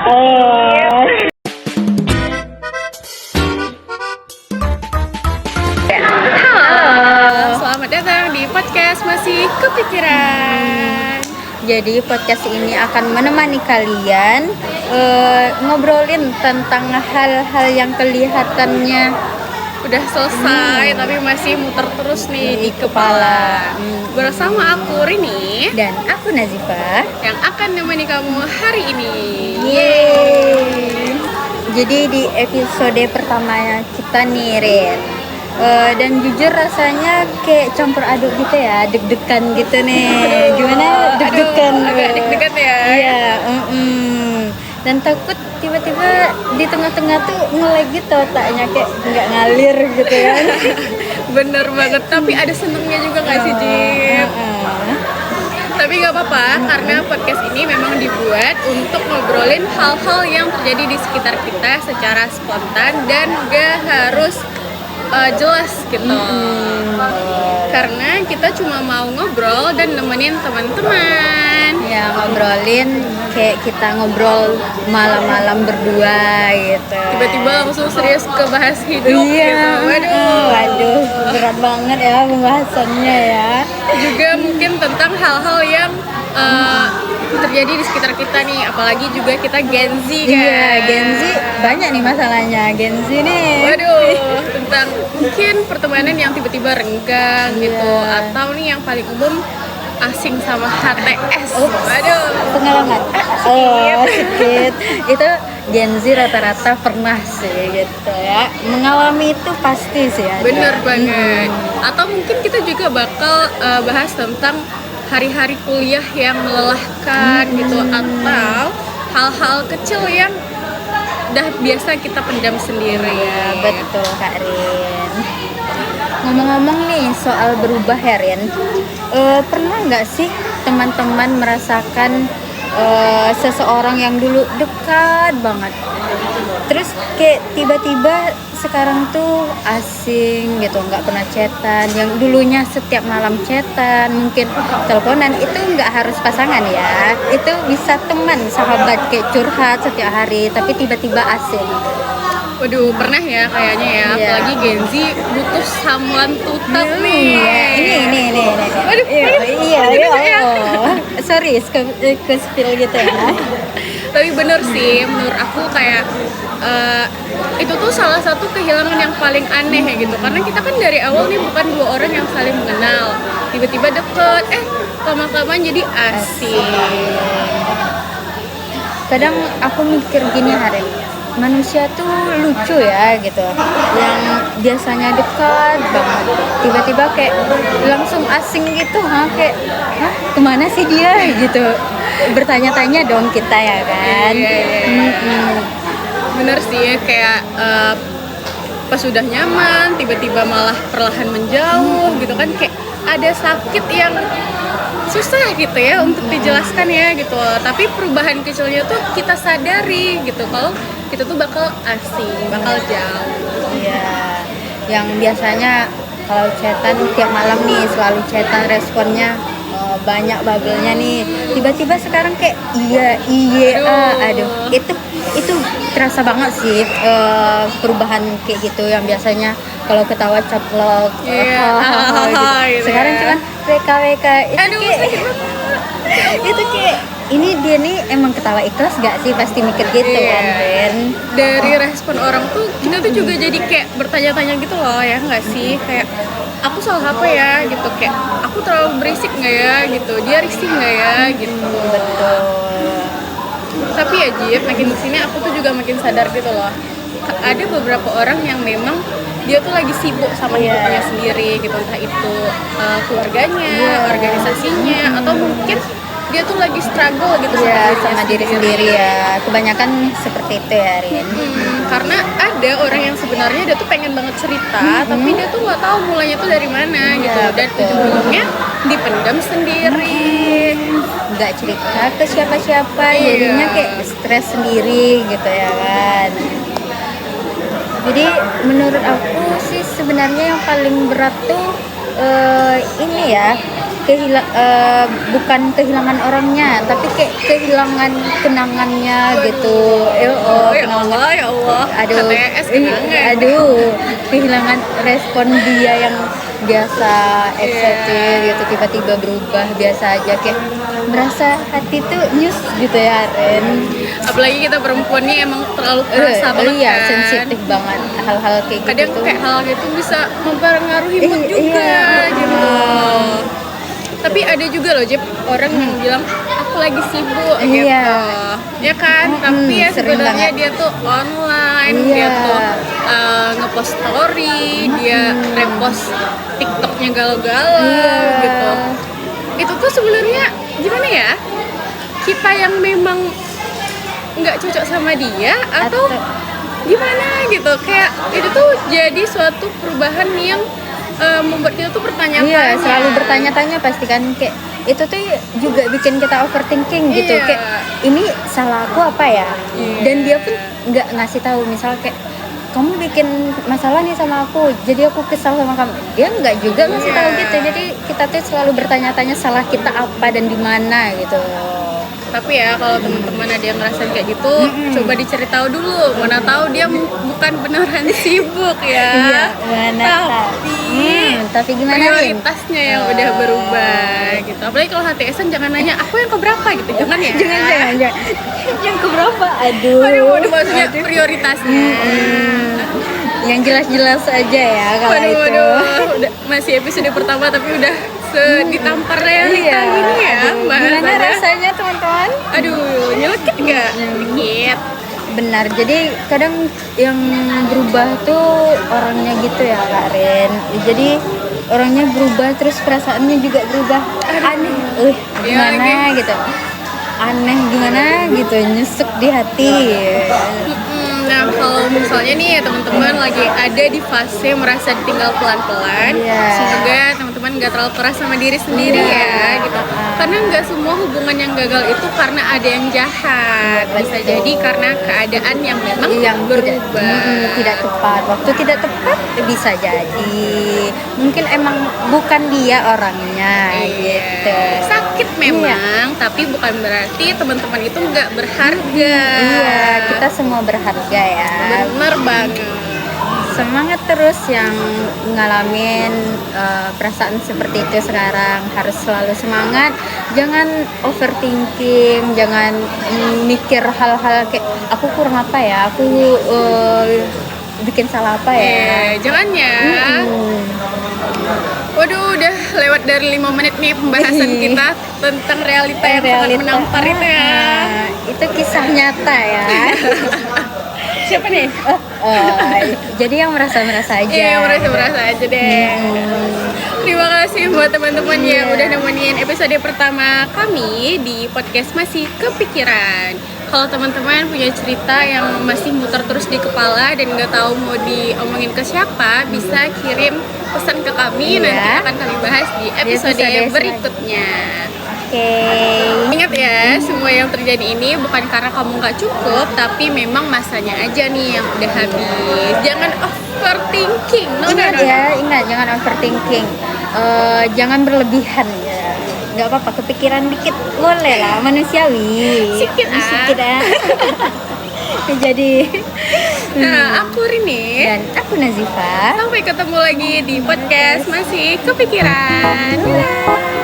Halo, selamat datang di podcast Masih Kepikiran. Jadi podcast ini akan menemani kalian ngobrolin tentang hal-hal yang kelihatannya Udah selesai tapi masih muter terus nih di kepala. Bersama aku Rini dan aku Nazifa yang akan menemani kamu hari ini. Yeay. Jadi di episode pertama kita nih Rin, dan jujur rasanya kayak campur aduk gitu ya, deg-degan gitu nih. Gimana deg-degan? Agak deg-degan ya. Iya, dan takut tiba-tiba di tengah-tengah tuh nge-lag gitu otaknya, kayak nggak ngalir gitu kan. Bener banget, tapi ada senengnya juga nggak sih Jip? Tapi nggak apa-apa, karena podcast ini memang dibuat untuk ngobrolin hal-hal yang terjadi di sekitar kita secara spontan dan gak harus jelas gitu. Karena kita cuma mau ngobrol dan nemenin teman-teman. Ya, ngobrolin kayak kita ngobrol malam-malam berdua gitu. Tiba-tiba langsung serius ke bahas hidup Iya. gitu. Waduh, berat banget ya pembahasannya ya. Juga mungkin tentang hal-hal yang terjadi di sekitar kita nih, apalagi juga kita Gen Z kan. Iya, Gen Z banyak nih masalahnya. Gen Z nih. Waduh, tentang mungkin pertemanan yang tiba-tiba renggang gitu, atau nih yang paling umum asing sama HTS. Waduh, Pengalaman. Sedikit. Itu Gen Z rata-rata pernah sih gitu ya. Mengalami itu pasti sih ada. bener banget. Atau mungkin kita juga bakal bahas tentang hari-hari kuliah yang melelahkan gitu, atau hal-hal kecil yang udah biasa kita pendam sendiri. Ya, betul Kak Rin. Ngomong-ngomong nih soal berubah ya Rin, pernah nggak sih teman-teman merasakan seseorang yang dulu dekat banget, terus kayak tiba-tiba sekarang tuh asing gitu, nggak pernah chatan, yang dulunya setiap malam chatan, mungkin teleponan, itu nggak harus pasangan ya, itu bisa teman, sahabat, kayak curhat setiap hari, tapi tiba-tiba asing. Waduh, pernah ya kayaknya ya, Iya. apalagi Gen Z butuh someone to talk nih. Ini. Waduh, Iya. Sorry, ke spill gitu ya. Tapi bener sih, menurut aku kayak itu tuh salah satu kehilangan yang paling aneh ya gitu, karena kita kan dari awal nih bukan dua orang yang saling mengenal, tiba-tiba deket, lama-kelamaan jadi asing. Kadang aku mikir gini Harin, manusia tuh lucu ya gitu, yang biasanya dekat banget tiba-tiba kayak langsung asing gitu, kayak kemana sih dia gitu, bertanya-tanya dong kita ya kan. Bener sih, kayak pas sudah nyaman tiba-tiba malah perlahan menjauh gitu kan, kayak ada sakit yang susah gitu ya untuk dijelaskan ya gitu. Tapi perubahan kecilnya tuh kita sadari gitu, kalau kita tuh bakal asing, bakal jauh. Iya, yang biasanya kalau chatan tiap malam nih selalu chatan, responnya banyak bubble-nya nih, tiba-tiba sekarang kayak aduh, itu terasa banget sih perubahan kayak gitu, yang biasanya kalau ketawa caplok, gitu. Sekarang cuman WKWK itu kayak ini dia nih emang ketawa ikhlas gak sih, pasti mikir gitu kan Ren. Dari respon orang tuh kita tuh juga jadi kayak bertanya-tanya gitu loh ya nggak sih, kayak aku salah apa ya gitu, kayak aku terlalu berisik nggak ya gitu, dia risih nggak ya gitu. Betul. Tapi ya Jip, makin kesini aku tuh juga makin sadar gitu loh, ada beberapa orang yang memang dia tuh lagi sibuk sama hidupnya sendiri gitu, entah itu keluarganya, organisasinya, atau mungkin dia tuh lagi struggle gitu sama diri sendiri ya. Kebanyakan seperti itu ya Rin. Karena ada orang yang sebenarnya dia tuh pengen banget cerita, tapi dia tuh nggak tahu mulainya tuh dari mana gitu, dan ujung-ujungnya dipendam sendiri, nggak cerita ke siapa-siapa, jadinya kayak stres sendiri gitu ya kan. Jadi menurut aku sih sebenarnya yang paling berat tuh ini ya, bukan kehilangan orangnya, tapi kayak kehilangan kenangannya gitu. Ya Allah, ya Allah. Aduh, HTS kenangan. aduh, kehilangan respon dia yang biasa excited gitu, tiba-tiba berubah biasa aja, kayak merasa hati tuh nyus gitu ya, Ren. Apalagi kita perempuan nih emang terlalu perasa banget iya, kan. sensitif banget hal-hal kayak Kadang gitu tuh. kayak hal gitu bisa mempengaruhi mood juga Iya. gitu. Tapi ada juga loh Jep, orang yang bilang aku lagi sibuk gitu. Iya. Ya kan? Tapi ya sering sebenarnya banget. dia tuh online, Iya. dia tuh ngepost story, dia repost TikToknya galau-galau Iya. gitu. Itu tuh sebenarnya gimana ya? Kita yang memang nggak cocok sama dia atau gimana gitu, kayak itu tuh jadi suatu perubahan yang membuat kita tuh bertanya-tanya. Iya, selalu bertanya-tanya pasti kan, kayak itu tuh juga bikin kita overthinking gitu. Iya. Kayak ini salah aku apa ya? Iya. Dan dia pun nggak ngasih tahu, misal kayak kamu bikin masalah nih sama aku, jadi aku kesal sama kamu. Dia nggak juga ngasih tahu gitu. Jadi kita tuh selalu bertanya-tanya salah kita apa dan di mana gitu. Tapi ya kalau teman-teman ada yang ngerasain kayak gitu, coba dicari tahu dulu. Mana tahu dia bukan beneran sibuk ya. Iya, mana tapi gimana Rin? Prioritasnya yang udah berubah gitu. Apalagi kalau HTS-an jangan nanya aku yang keberapa gitu, jangan ya. Jangan. Yang keberapa? Aduh. Aduh, maksudnya prioritasnya. Yang jelas-jelas aja ya kalau itu. Waduh, udah, masih episode pertama tapi udah ditampar realita gini ya, Gimana bahasanya. rasanya teman-teman? Aduh, nyelekit nggak? Dikit. Benar, jadi kadang yang berubah tuh orangnya gitu ya Kak Ren. Jadi orangnya berubah terus perasaannya juga berubah. Aneh, gimana gitu. Aneh gimana gitu, nyesek di hati. Nah, kalau misalnya nih ya teman-teman lagi ada di fase merasa ditinggal pelan-pelan, Iya. semoga teman-teman nggak terlalu keras sama diri sendiri ya gitu. Karena nggak semua hubungan yang gagal itu karena ada yang jahat, bisa jadi karena keadaan yang memang Yang berubah. tidak tepat, waktu tidak tepat bisa jadi. Mungkin emang bukan dia orangnya gitu. Sakit memang, tapi bukan berarti teman-teman itu nggak berharga. Iya, kita semua berharga ya. Bener banget. Semangat terus yang ngalamin perasaan seperti itu sekarang, harus selalu semangat. Jangan overthinking, jangan mikir hal-hal kayak aku kurang apa ya, aku bikin salah apa ya. Jangan ya. Waduh, udah lewat dari 5 menit nih pembahasan kita tentang realita yang sangat menampar itu ya. Itu kisah nyata ya. Siapa nih? Jadi yang merasa-merasa aja. Iya, merasa aja deh. Terima kasih buat teman-teman yang udah nemenin episode pertama kami di podcast Masih Kepikiran. Kalau teman-teman punya cerita yang masih muter terus di kepala dan nggak tahu mau diomongin ke siapa, bisa kirim pesan ke kami. Nanti akan kami bahas di episode berikutnya. Ingat ya, semua yang terjadi ini bukan karena kamu nggak cukup, tapi memang masanya aja nih yang udah habis. Jangan overthinking. Ingat jangan overthinking. Jangan berlebihan ya. Nggak apa-apa, kepikiran dikit boleh lah, manusiawi. Sikit Jadi Nah, aku Rini dan aku Nazifa. Sampai ketemu lagi di podcast Masih Kepikiran. Dadah.